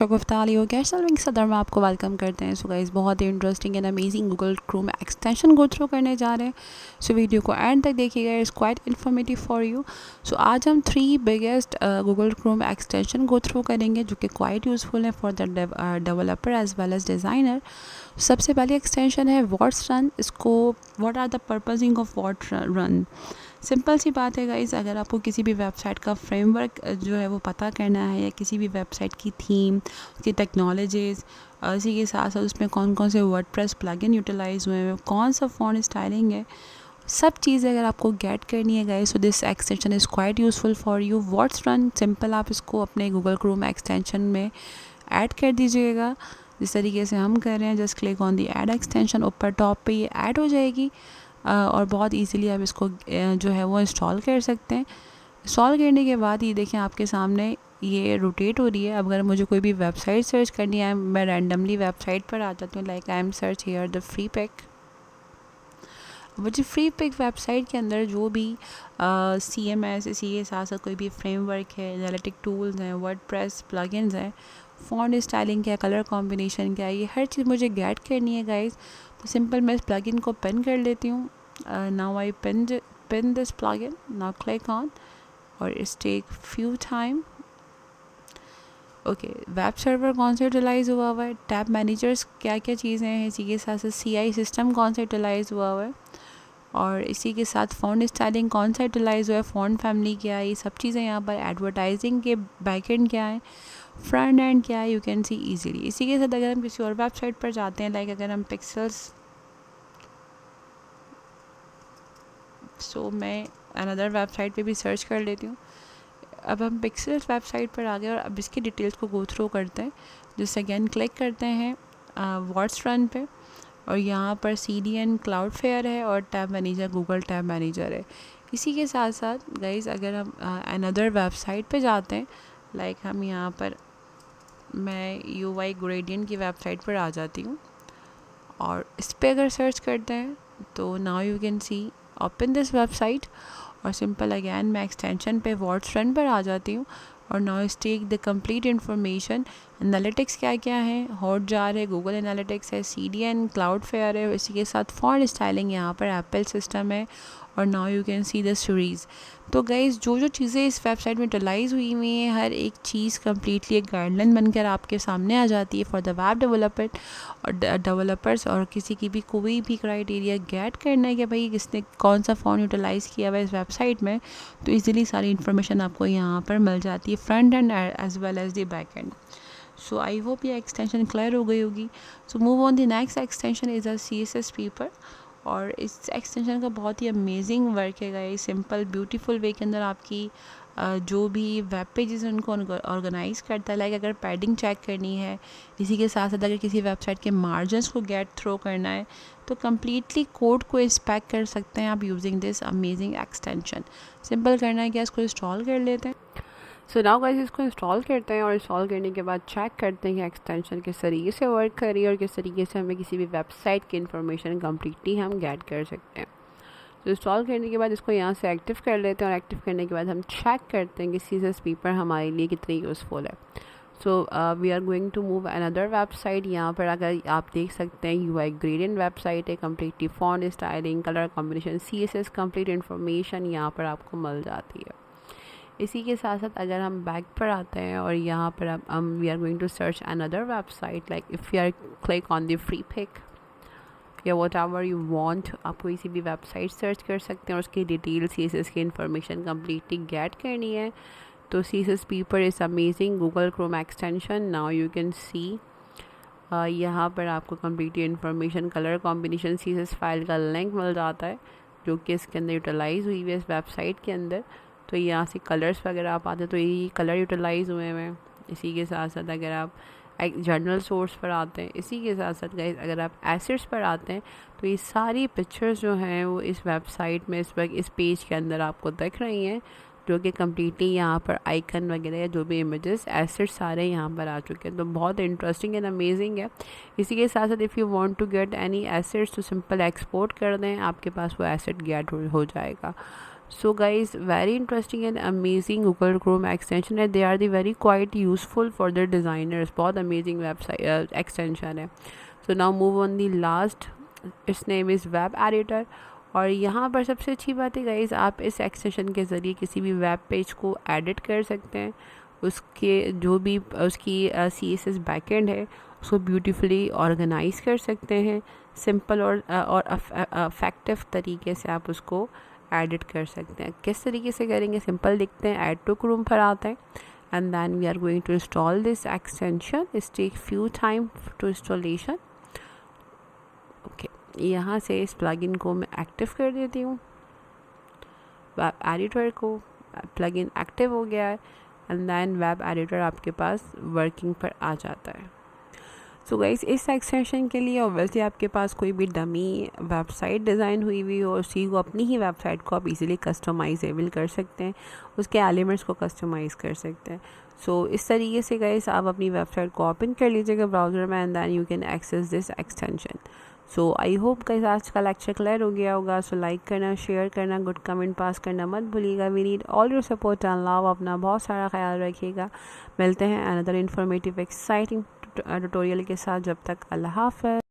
शगुफ्ताली हो cash serving सदर में आपको वेलकम करते हैं। सो गाइस बहुत ही interesting and amazing Google Chrome extension go through करने जा रहे हैं। सो वीडियो को एंड तक देखिएगा, it's quite informative for you. So आज हम 3 biggest Google Chrome extension go through करेंगे जो कि क्वाइट यूज़फुल है for the developer as well as designer. सबसे पहली एक्सटेंशन है व्हाट्स रन। इसको what are the purposing of WhatRuns. Simple सी बात है गाइज़, अगर आपको किसी भी वेबसाइट का फ्रेमवर्क जो है वो पता करना है या किसी भी वेबसाइट की थीम, उसकी टेक्नोलॉजीज़, इसी के साथ साथ उसमें कौन कौन से वर्डप्रेस प्लगइन यूटिलाइज़ हुए हैं, कौन सा फॉन्ट स्टाइलिंग है, सब चीज़ें अगर आपको गेट करनी है guys, so this extension is quite useful for you. What's run simple आप इसको अपने गूगल क्रोम एक्सटेंशन में ऐड कर दीजिएगा जिस तरीके से हम कर रहे हैं। Just click on the add extension, ऊपर टॉप पे ये ऐड हो जाएगी और बहुत इजीली आप इसको जो है वो इंस्टॉल कर सकते हैं। इंस्टॉल करने के बाद ये देखें आपके सामने ये रोटेट हो रही है। अब अगर मुझे कोई भी वेबसाइट सर्च करनी है, मैं रैंडमली वेबसाइट पर आ जाती हूँ, like I am search here the Freepik. मुझे फ्री पिक वेबसाइट के अंदर जो भी CMS, इसी के साथ साथ कोई भी फ्रेमवर्क है, एनालिटिक टूल्स हैं, वर्डप्रेस प्लगइन्स हैं, फॉन्ट स्टाइलिंग क्या, कलर कॉम्बिनेशन क्या, ये हर चीज़ मुझे गेट करनी है गाइस। तो सिंपल मैं इस प्लगइन को पिन कर लेती हूँ। Now I pin this plugin, now click on और it's take few time. Okay, web server कौन सा यूटिलाइज़ हुआ है, टैब मैनेजर्स क्या क्या चीज़ें हैं, इसी के साथ साथ CI सिस्टम कौन सा यूटिलाइज़ हुआ है, और इसी के साथ फ़ॉन्ट स्टाइलिंग कौन सा यूटिलाइज़ हुआ है, फ़ॉन्ट फैमिली क्या है, ये सब चीज़ें यहाँ पर। एडवर्टाइजिंग के बैकएंड क्या है, फ्रंट एंड क्या है, यू कैन सी इजीली। इसी के साथ अगर हम किसी और वेबसाइट पर जाते हैं, लाइक अगर हम पिक्सेल्स, सो मैं अनदर वेबसाइट पे भी सर्च कर लेती हूँ। अब हम पिक्सेल्स वेबसाइट पर आ गए और अब इसकी डिटेल्स को गो थ्रू करते हैं। जिससे अगेन क्लिक करते हैं व्हाट्स रन पे, और यहाँ पर CDN क्लाउडफेयर है और tab manager Google tab manager है। इसी के साथ साथ गाइज अगर हम अनदर वेबसाइट पे जाते हैं, लाइक हम यहाँ पर, मैं UI ग्रेडियंट की वेबसाइट पर आ जाती हूँ और इस पर अगर सर्च करते हैं तो now you can see open this website, और सिंपल अगैन मैं एक्सटेंशन पे व्हाट्स रन पर आ जाती हूँ और now is take the complete information. Analytics क्या क्या है, हॉटजार है, गूगल एनालिटिक्स है, CDN क्लाउडफेयर है, इसी के साथ फॉन्ट स्टाइलिंग यहाँ पर एप्पल सिस्टम है, और now you can see the series. तो गाइज़ जो जो चीज़ें इस वेबसाइट में यूटिलाइज़ हुई हुई हैं, हर एक चीज़ कम्प्लीटली एक गाइडलाइन बनकर आपके सामने आ जाती है फॉर द वेब डेवलपर और डेवलपर्स। और किसी की भी कोई भी क्राइटेरिया गेट करना है कि भाई किसने कौन सा फ़ॉन्ट यूटिलाइज़ किया हुआ है इस वेबसाइट में, तो इजीली सारी इन्फॉर्मेशन आपको यहाँ पर मिल जाती है, front end as well as the back end. So I hope ये एक्सटेंशन क्लियर हो गई होगी। So move on the next extension is a CSS Peeper, और इस एक्सटेंशन का बहुत ही अमेजिंग वर्क है गाइस। सिंपल ब्यूटीफुल वे के अंदर आपकी जो भी वेब पेजेस हैं उनको ऑर्गेनाइज़ करता है। लाइक अगर पैडिंग चेक करनी है, इसी के साथ साथ अगर किसी वेबसाइट के मार्जिन्स को गेट थ्रो करना है, तो कम्प्लीटली कोड को इंस्पेक्ट कर सकते हैं आप using this amazing extension. Simple करना है कि इसको इंस्टॉल कर लेते हैं। सो नाउ गाइस इसको इंस्टॉल करते हैं और इंस्टॉल करने के बाद चेक करते हैं कि एक्सटेंशन किस तरीके से वर्क कर रही है और किस तरीके से हमें किसी भी वेबसाइट की इन्फॉर्मेशन कम्प्लीटली हम गेट कर सकते हैं। तो इंस्टॉल करने के बाद इसको यहाँ से एक्टिव कर लेते हैं और एक्टिव करने के बाद हम चेक करते हैं कि CSS पेपर हमारे लिए कितनी यूज़फुल है। So we are going to move another website. यहाँ पर अगर आप देख सकते हैं UI ग्रेडियंट वेबसाइट है, completely font styling, colour combination, CSS complete information यहाँ पर आपको मिल जाती है। इसी के साथ साथ अगर हम बैक पर आते हैं और यहाँ पर हम we are going to search another website, like if you are click on the Freepik या वॉट एवर यू वॉन्ट, आप कोई सी भी वेबसाइट सर्च कर सकते हैं और उसकी डिटेल CSS की इन्फॉर्मेशन कम्प्लीटली गेट करनी है। तो CSS paper is amazing Google Chrome extension. Now you can सी यहाँ पर आपको completely information, colour combination, CSS file का लिंक मिल जाता है जो कि इसके अंदर यूटिलाइज़ हुई है इस वेबसाइट के अंदर। तो यहाँ से कलर्स वगैरह आप आते हैं तो ये कलर यूटिलाइज़ हुए हैं। इसी के साथ साथ अगर आप एक जर्नल सोर्स पर आते हैं, इसी के साथ साथ गाइस अगर आप एसेट्स पर आते हैं तो ये सारी पिक्चर्स जो हैं वो इस वेबसाइट में इस वक्त इस पेज के अंदर आपको दिख रही हैं, जो कि कम्प्लीटली यहाँ पर आइकन वगैरह या जो भी इमेजेस एसेट्स सारे यहाँ पर आ चुके हैं। तो बहुत इंटरेस्टिंग एंड अमेजिंग है। इसी के साथ साथ if you want to get any assets तो सिंपल एक्सपोर्ट कर दें, आपके पास वो एसेट गेट हो जाएगा। So guys, very interesting and amazing Google Chrome extension है. They are the very quite useful for the designers. बहुत amazing website extension है. So now move on the last. Its name is Web Editor. और यहाँ पर सबसे अच्छी बात है गाइज, आप इस एक्सटेंशन के ज़रिए किसी भी वेब पेज को एडिट कर सकते हैं. उसके जो भी उसकी CSS बैकएंड है उसको ब्यूटीफुली ऑर्गेनाइज कर सकते हैं. सिंपल और अफेक्टिव तरीके से आप उसको एडिट कर सकते हैं. किस तरीके से करेंगे, सिंपल दिखते हैं. ऐड टू क्रोम पर आते हैं and then we are going to install this extension. It's take few time to installation. Okay, यहाँ से इस प्लगइन को मैं एक्टिव कर देती हूँ. वेब एडिटर को प्लगइन एक्टिव हो गया है एंड देन वेब एडिटर आपके पास वर्किंग पर आ जाता है. सो गाइस, इस एक्सटेंशन के लिए ऑब्वियसली आपके पास कोई भी डमी वेबसाइट डिज़ाइन हुई हुई हो, उसी को अपनी ही वेबसाइट को आप इजीली कस्टमाइजेबल कर सकते हैं, उसके एलिमेंट्स को कस्टमाइज़ कर सकते हैं. सो इस तरीके से गाइस आप अपनी वेबसाइट को ओपन कर लीजिएगा ब्राउज़र में and then you can access this extension. So I hope guys आज का लेक्चर क्लियर हो गया होगा. सो लाइक करना, शेयर करना, गुड कमेंट पास करना मत भूलिएगा. We need all your support and love. अपना बहुत सारा ख्याल रखिएगा. मिलते हैं अनदर इन्फॉर्मेटिव एक्साइटिंग ट्यूटोरियल के साथ. जब तक अल्लाह हाफ़िज़.